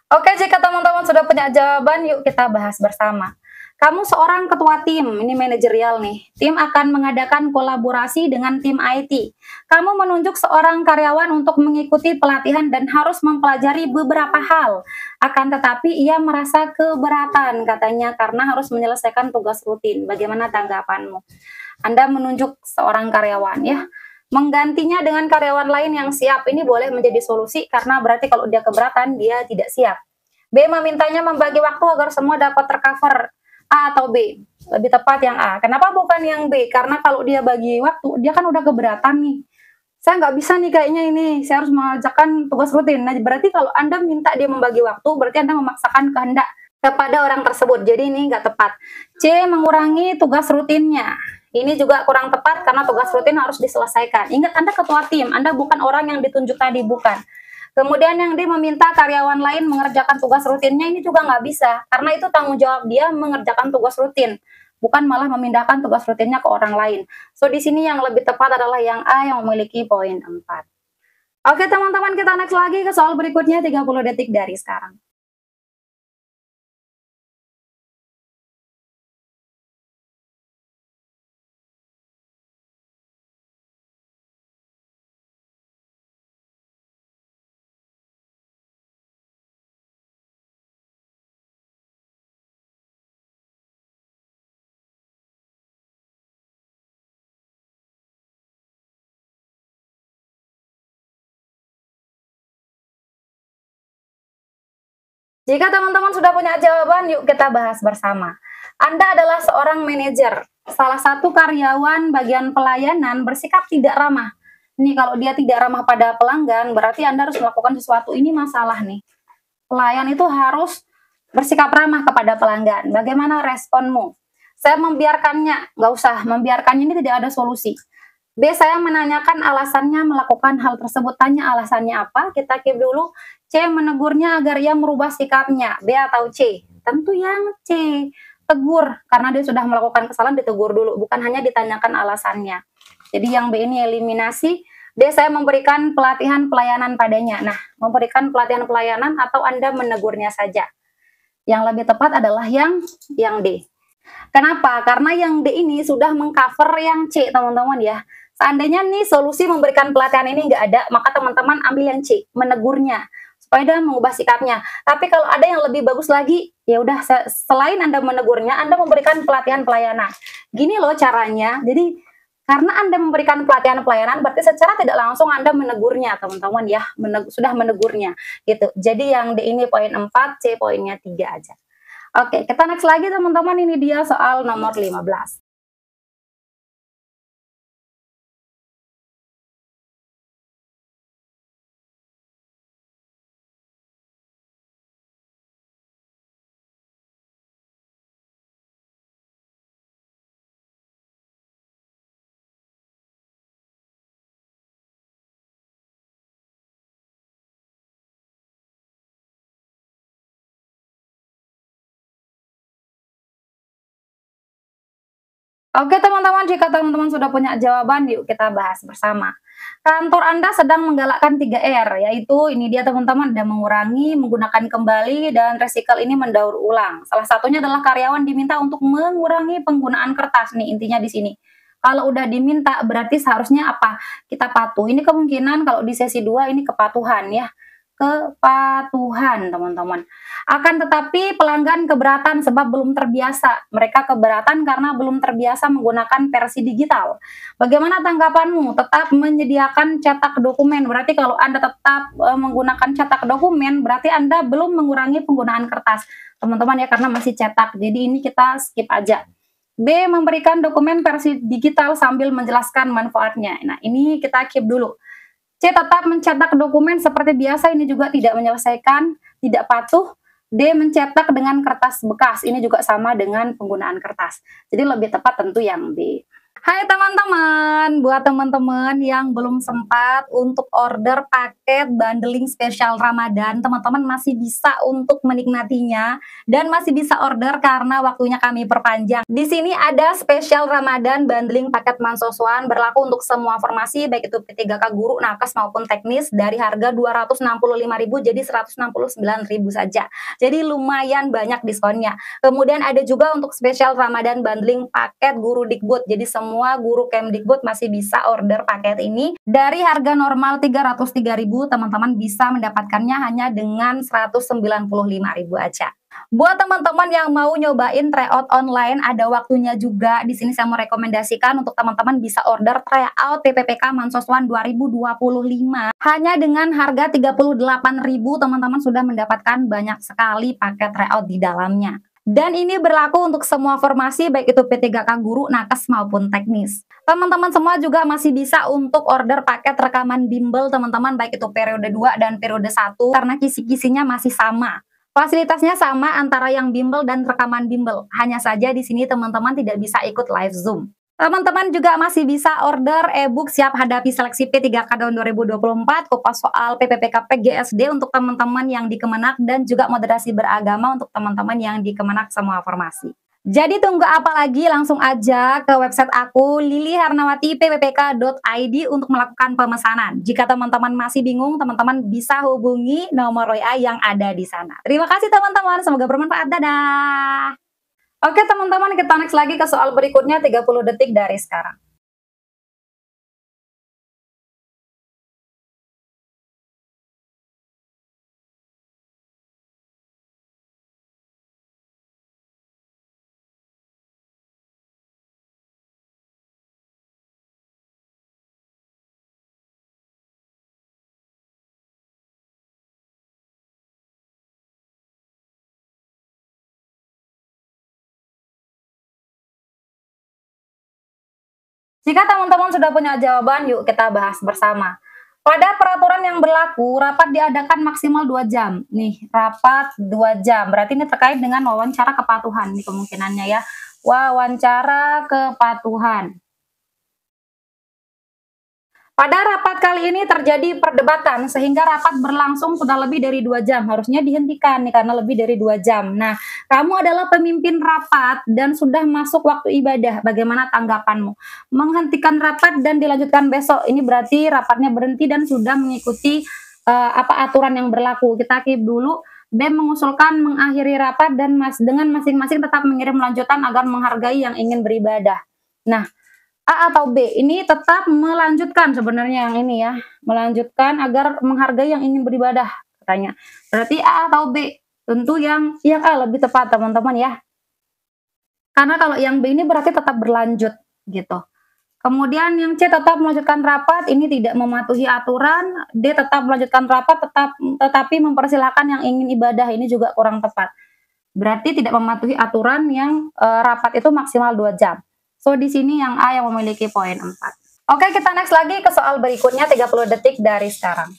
Oke, jika teman-teman sudah punya jawaban, yuk kita bahas bersama. Kamu seorang ketua tim, ini manajerial nih. Tim akan mengadakan kolaborasi dengan tim IT. Kamu menunjuk seorang karyawan untuk mengikuti pelatihan dan harus mempelajari beberapa hal. Akan tetapi ia merasa keberatan katanya karena harus menyelesaikan tugas rutin. Bagaimana tanggapanmu? Anda menunjuk seorang karyawan ya. Menggantinya dengan karyawan lain yang siap, ini boleh menjadi solusi karena berarti kalau dia keberatan, dia tidak siap. B, memintanya membagi waktu agar semua dapat tercover. A atau B? Lebih tepat yang A. Kenapa bukan yang B? Karena kalau dia bagi waktu, dia kan udah keberatan nih. Saya nggak bisa nih kayaknya ini, saya harus mengerjakan tugas rutin. Nah, berarti kalau Anda minta dia membagi waktu, berarti Anda memaksakan kehendak kepada orang tersebut. Jadi ini nggak tepat. C, mengurangi tugas rutinnya. Ini juga kurang tepat karena tugas rutin harus diselesaikan. Ingat, Anda ketua tim, Anda bukan orang yang ditunjuk tadi, bukan. Kemudian yang dia meminta karyawan lain mengerjakan tugas rutinnya, ini juga nggak bisa. Karena itu tanggung jawab dia mengerjakan tugas rutin. Bukan malah memindahkan tugas rutinnya ke orang lain. So, di sini yang lebih tepat adalah yang A yang memiliki poin 4. Oke teman-teman, kita next lagi ke soal berikutnya, 30 detik dari sekarang. Jika teman-teman sudah punya jawaban, yuk kita bahas bersama. Anda adalah seorang manajer. Salah satu karyawan bagian pelayanan bersikap tidak ramah. Nih, kalau dia tidak ramah pada pelanggan, berarti Anda harus melakukan sesuatu. Ini masalah nih. Pelayan itu harus bersikap ramah kepada pelanggan. Bagaimana responmu? Saya membiarkannya, nggak usah. Membiarkannya ini tidak ada solusi. B, saya menanyakan alasannya melakukan hal tersebut. Tanya alasannya apa, kita keep dulu. C, menegurnya agar ia merubah sikapnya. B atau C? Tentu yang C. Tegur, karena dia sudah melakukan kesalahan, ditegur dulu. Bukan hanya ditanyakan alasannya. Jadi yang B ini eliminasi. D, saya memberikan pelatihan pelayanan padanya. Nah, memberikan pelatihan pelayanan atau Anda menegurnya saja. Yang lebih tepat adalah yang D. Kenapa? Karena yang D ini sudah mengcover yang C, teman-teman ya. Seandainya nih solusi memberikan pelatihan ini nggak ada, maka teman-teman ambil yang C, menegurnya, supaya dia mengubah sikapnya. Tapi kalau ada yang lebih bagus lagi, ya udah selain Anda menegurnya, Anda memberikan pelatihan pelayanan. Gini loh caranya. Jadi karena Anda memberikan pelatihan pelayanan, berarti secara tidak langsung Anda menegurnya, teman-teman ya, sudah menegurnya gitu. Jadi yang D ini poin 4, C poinnya 3 aja. Oke, kita next lagi teman-teman, ini dia soal nomor 15. Oke teman-teman, jika teman-teman sudah punya jawaban, yuk kita bahas bersama. Kantor Anda sedang menggalakkan 3R, yaitu ini dia teman-teman, ada mengurangi, menggunakan kembali, dan recycle ini mendaur ulang. Salah satunya adalah karyawan diminta untuk mengurangi penggunaan kertas, nih intinya di sini. Kalau udah diminta, berarti seharusnya apa? Kita patuh. Ini kemungkinan kalau di sesi 2 ini kepatuhan ya. Kepatuhan teman-teman. Akan tetapi pelanggan keberatan sebab belum terbiasa. Mereka keberatan karena belum terbiasa menggunakan versi digital. Bagaimana tanggapanmu? Tetap menyediakan cetak dokumen. Berarti kalau Anda tetap menggunakan cetak dokumen, berarti Anda belum mengurangi penggunaan kertas. Teman-teman ya, karena masih cetak. Jadi ini kita skip aja. B, memberikan dokumen versi digital sambil menjelaskan manfaatnya. Nah, ini kita keep dulu. C, tetap mencetak dokumen seperti biasa, ini juga tidak menyelesaikan, tidak patuh. D, mencetak dengan kertas bekas, ini juga sama dengan penggunaan kertas. Jadi lebih tepat tentu yang B. Hai teman-teman, buat teman-teman yang belum sempat untuk order paket bundling spesial Ramadan, teman-teman masih bisa untuk menikmatinya dan masih bisa order karena waktunya kami perpanjang. Di sini ada spesial Ramadan bundling paket Mansoswan berlaku untuk semua formasi baik itu P3K guru, nakes maupun teknis dari harga 265.000 jadi 169.000 saja. Jadi lumayan banyak diskonnya. Kemudian ada juga untuk spesial Ramadan bundling paket guru Dikbud. Jadi semua guru Kemdikbud masih bisa order paket ini. Dari harga normal 303.000, teman-teman bisa mendapatkannya hanya dengan 195.000 aja. Buat teman-teman yang mau nyobain tryout online, ada waktunya juga. Di sini saya mau rekomendasikan untuk teman-teman bisa order tryout PPPK Mansoswan 2025. Hanya dengan harga 38.000, teman-teman sudah mendapatkan banyak sekali paket tryout di dalamnya. Dan ini berlaku untuk semua formasi baik itu P3K guru, nakes maupun teknis. Teman-teman semua juga masih bisa untuk order paket rekaman bimbel teman-teman baik itu periode 2 dan periode 1 karena kisi-kisinya masih sama. Fasilitasnya sama antara yang bimbel dan rekaman bimbel. Hanya saja di sini teman-teman tidak bisa ikut live Zoom. Teman-teman juga masih bisa order e-book siap hadapi seleksi P3K tahun 2024, kupas soal PPPK PGSD untuk teman-teman yang di Kemenak dan juga moderasi beragama untuk teman-teman yang di Kemenak semua formasi. Jadi tunggu apa lagi, langsung aja ke website aku liliharnawati.pppk.id untuk melakukan pemesanan. Jika teman-teman masih bingung, teman-teman bisa hubungi nomor WA yang ada di sana. Terima kasih teman-teman, semoga bermanfaat. Dadah! Oke teman-teman, kita next lagi ke soal berikutnya 30 detik dari sekarang. Jika teman-teman sudah punya jawaban, yuk kita bahas bersama. Pada peraturan yang berlaku, rapat diadakan maksimal 2 jam. Nih, rapat 2 jam. Berarti ini terkait dengan wawancara kepatuhan nih kemungkinannya ya. Wawancara kepatuhan. Pada rapat kali ini terjadi perdebatan sehingga rapat berlangsung sudah lebih dari 2 jam. Harusnya dihentikan nih karena lebih dari 2 jam. Nah, kamu adalah pemimpin rapat dan sudah masuk waktu ibadah. Bagaimana tanggapanmu? Menghentikan rapat dan dilanjutkan besok. Ini berarti rapatnya berhenti dan sudah mengikuti apa aturan yang berlaku. Kita keep dulu. B mengusulkan mengakhiri rapat dan dengan masing-masing tetap mengirim lanjutan agar menghargai yang ingin beribadah. Nah, A atau B? Ini tetap melanjutkan sebenarnya yang ini ya, melanjutkan agar menghargai yang ingin beribadah katanya. Berarti A atau B? Tentu yang A lebih tepat teman-teman ya. Karena kalau yang B ini berarti tetap berlanjut gitu. Kemudian yang C tetap melanjutkan rapat, ini tidak mematuhi aturan. D tetap melanjutkan rapat tetapi mempersilahkan yang ingin ibadah, ini juga kurang tepat. Berarti tidak mematuhi aturan yang rapat itu maksimal 2 jam. So, di sini yang A yang memiliki poin 4. Oke, kita next lagi ke soal berikutnya 30 detik dari sekarang.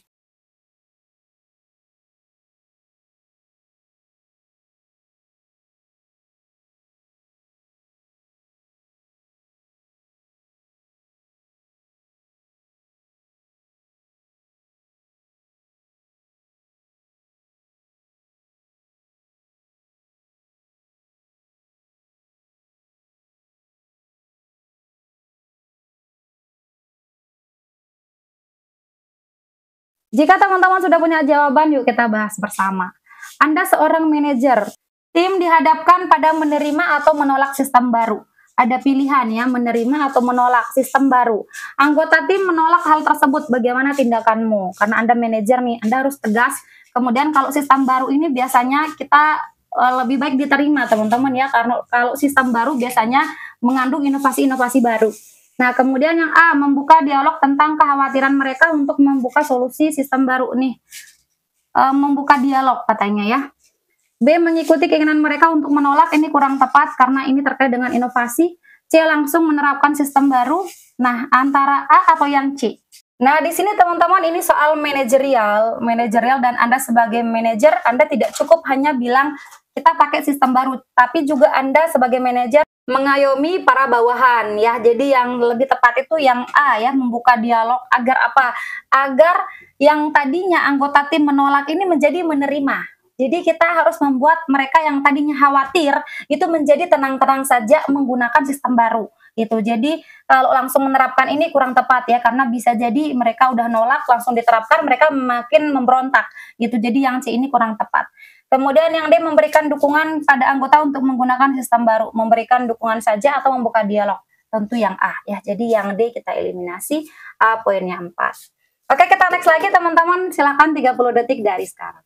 Jika teman-teman sudah punya jawaban, yuk kita bahas bersama. Anda seorang manajer. Tim dihadapkan pada menerima atau menolak sistem baru. Ada pilihan ya, menerima atau menolak sistem baru. Anggota tim menolak hal tersebut, bagaimana tindakanmu? Karena Anda manajer nih, Anda harus tegas. Kemudian kalau sistem baru ini biasanya kita lebih baik diterima teman-teman ya, karena kalau sistem baru biasanya mengandung inovasi-inovasi baru. Nah, kemudian yang A, membuka dialog tentang kekhawatiran mereka untuk membuka solusi sistem baru nih. Membuka dialog katanya ya. B, mengikuti keinginan mereka untuk menolak, ini kurang tepat karena ini terkait dengan inovasi. C, langsung menerapkan sistem baru. Nah, antara A atau yang C. Nah, di sini teman-teman ini soal manajerial dan Anda sebagai manajer, Anda tidak cukup hanya bilang kita pakai sistem baru, tapi juga Anda sebagai manajer mengayomi para bawahan ya. Jadi yang lebih tepat itu yang A ya, membuka dialog agar apa? Agar yang tadinya anggota tim menolak ini menjadi menerima. Jadi kita harus membuat mereka yang tadinya khawatir itu menjadi tenang-tenang saja menggunakan sistem baru gitu. Jadi kalau langsung menerapkan ini kurang tepat ya, karena bisa jadi mereka udah nolak langsung diterapkan mereka makin memberontak gitu. Jadi yang C ini kurang tepat. Kemudian yang D, memberikan dukungan pada anggota untuk menggunakan sistem baru. Memberikan dukungan saja atau membuka dialog. Tentu yang A ya. Jadi yang D kita eliminasi, A poinnya 4. Oke, kita next lagi teman-teman. Silakan 30 detik dari sekarang.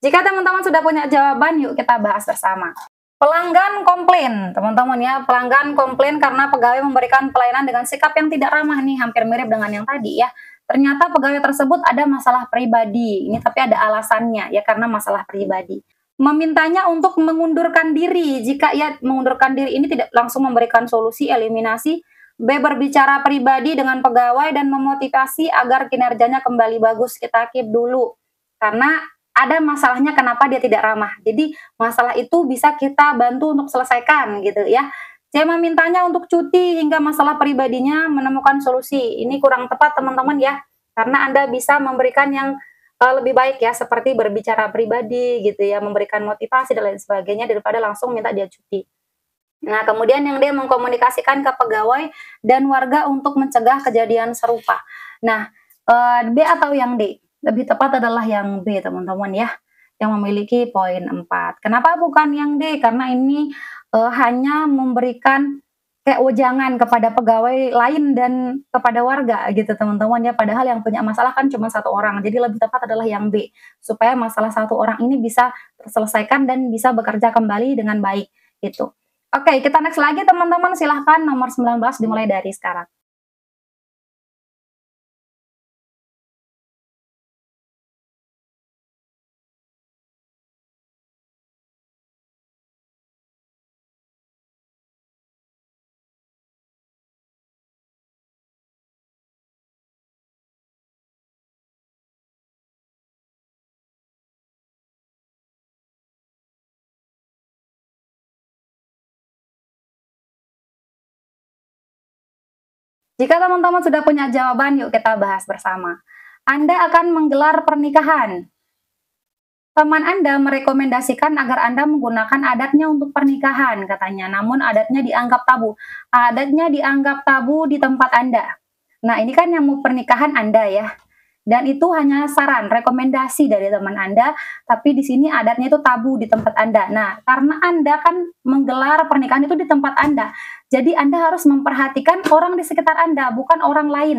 Jika teman-teman sudah punya jawaban, yuk kita bahas bersama. Pelanggan komplain, teman-teman ya. Pelanggan komplain karena pegawai memberikan pelayanan dengan sikap yang tidak ramah nih, hampir mirip dengan yang tadi ya. Ternyata pegawai tersebut ada masalah pribadi. Ini tapi ada alasannya ya, karena masalah pribadi. Memintanya untuk mengundurkan diri. Jika ia mengundurkan diri ini tidak langsung memberikan solusi eliminasi. B, berbicara pribadi dengan pegawai dan memotivasi agar kinerjanya kembali bagus. Kita keep dulu. Karena ada masalahnya kenapa dia tidak ramah. Jadi masalah itu bisa kita bantu untuk selesaikan gitu ya. Saya memintanya untuk cuti hingga masalah pribadinya menemukan solusi. Ini kurang tepat teman-teman ya. Karena Anda bisa memberikan yang lebih baik ya, seperti berbicara pribadi gitu ya, memberikan motivasi dan lain sebagainya daripada langsung minta dia cuti. Nah, kemudian yang dia mengkomunikasikan ke pegawai dan warga untuk mencegah kejadian serupa. Nah, B atau yang D? Lebih tepat adalah yang B, teman-teman ya, yang memiliki poin 4. Kenapa bukan yang D? Karena ini hanya memberikan kayak wejangan kepada pegawai lain dan kepada warga gitu teman-teman ya. Padahal yang punya masalah kan cuma satu orang. Jadi lebih tepat adalah yang B, supaya masalah satu orang ini bisa terselesaikan dan bisa bekerja kembali dengan baik gitu. Oke, kita next lagi teman-teman. Silahkan nomor 19 dimulai dari sekarang. Jika teman-teman sudah punya jawaban, yuk kita bahas bersama. Anda akan menggelar pernikahan. Teman Anda merekomendasikan agar Anda menggunakan adatnya untuk pernikahan, katanya. Namun adatnya dianggap tabu. Adatnya dianggap tabu di tempat Anda. Nah, ini kan yang mau pernikahan Anda ya. Dan itu hanya saran, rekomendasi dari teman Anda, tapi di sini adatnya itu tabu di tempat Anda. Nah, karena Anda kan menggelar pernikahan itu di tempat Anda, jadi Anda harus memperhatikan orang di sekitar Anda, bukan orang lain.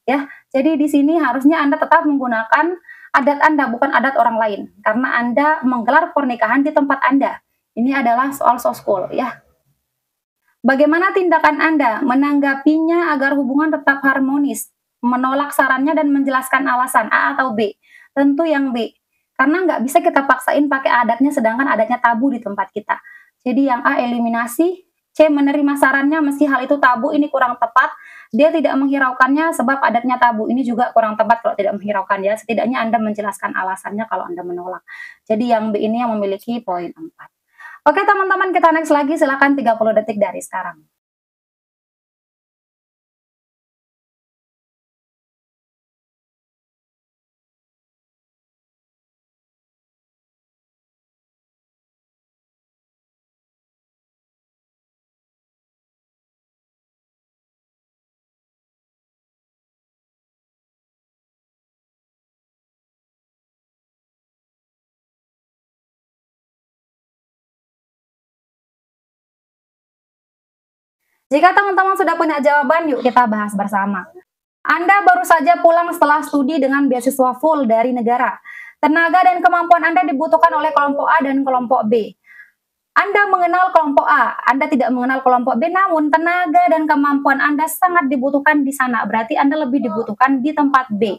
Ya, jadi di sini harusnya Anda tetap menggunakan adat Anda, bukan adat orang lain, karena Anda menggelar pernikahan di tempat Anda. Ini adalah soal soskul, ya. Bagaimana tindakan Anda menanggapinya agar hubungan tetap harmonis? Menolak sarannya dan menjelaskan alasan A atau B? Tentu yang B. Karena nggak bisa kita paksain pakai adatnya sedangkan adatnya tabu di tempat kita. Jadi yang A eliminasi, C menerima sarannya meski hal itu tabu, ini kurang tepat. Dia tidak menghiraukannya sebab adatnya tabu. Ini juga kurang tepat kalau tidak menghiraukan ya. Setidaknya Anda menjelaskan alasannya kalau Anda menolak. Jadi yang B ini yang memiliki poin 4. Oke teman-teman, kita next lagi, silahkan 30 detik dari sekarang. Jika teman-teman sudah punya jawaban, yuk kita bahas bersama. Anda baru saja pulang setelah studi dengan beasiswa full dari negara. Tenaga dan kemampuan Anda dibutuhkan oleh kelompok A dan kelompok B. Anda mengenal kelompok A, Anda tidak mengenal kelompok B, namun tenaga dan kemampuan Anda sangat dibutuhkan di sana. Berarti Anda lebih dibutuhkan di tempat B.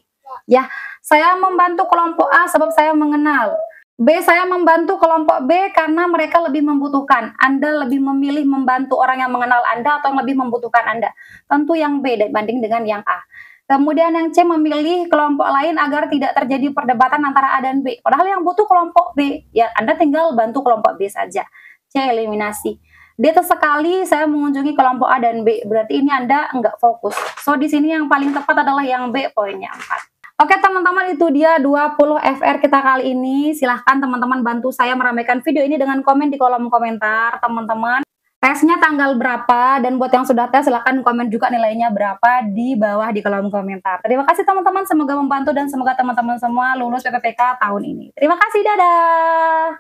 Ya, saya membantu kelompok A sebab saya mengenal. B, saya membantu kelompok B karena mereka lebih membutuhkan. Anda lebih memilih membantu orang yang mengenal Anda atau yang lebih membutuhkan Anda. Tentu yang B dibanding dengan yang A. Kemudian yang C memilih kelompok lain agar tidak terjadi perdebatan antara A dan B. Padahal yang butuh kelompok B, ya Anda tinggal bantu kelompok B saja. C eliminasi. D sekali saya mengunjungi kelompok A dan B, berarti ini Anda enggak fokus. So di sini yang paling tepat adalah yang B, poinnya 4. Oke teman-teman, itu dia 20 FR kita kali ini. Silahkan teman-teman bantu saya meramaikan video ini dengan komen di kolom komentar teman-teman. Tesnya tanggal berapa, dan buat yang sudah tes silahkan komen juga nilainya berapa di bawah di kolom komentar. Terima kasih teman-teman, semoga membantu dan semoga teman-teman semua lulus PPPK tahun ini. Terima kasih, dadah!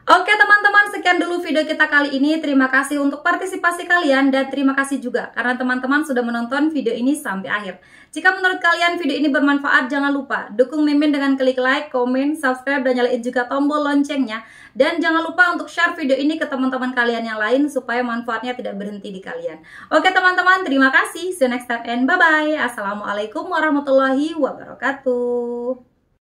Oke teman-teman, sekian dulu video kita kali ini. Terima kasih untuk partisipasi kalian dan terima kasih juga karena teman-teman sudah menonton video ini sampai akhir. Jika menurut kalian video ini bermanfaat, jangan lupa dukung Mimin dengan klik like, komen, subscribe, dan nyalain juga tombol loncengnya. Dan jangan lupa untuk share video ini ke teman-teman kalian yang lain supaya manfaatnya tidak berhenti di kalian. Oke teman-teman, terima kasih. See you next time and bye-bye. Assalamualaikum warahmatullahi wabarakatuh.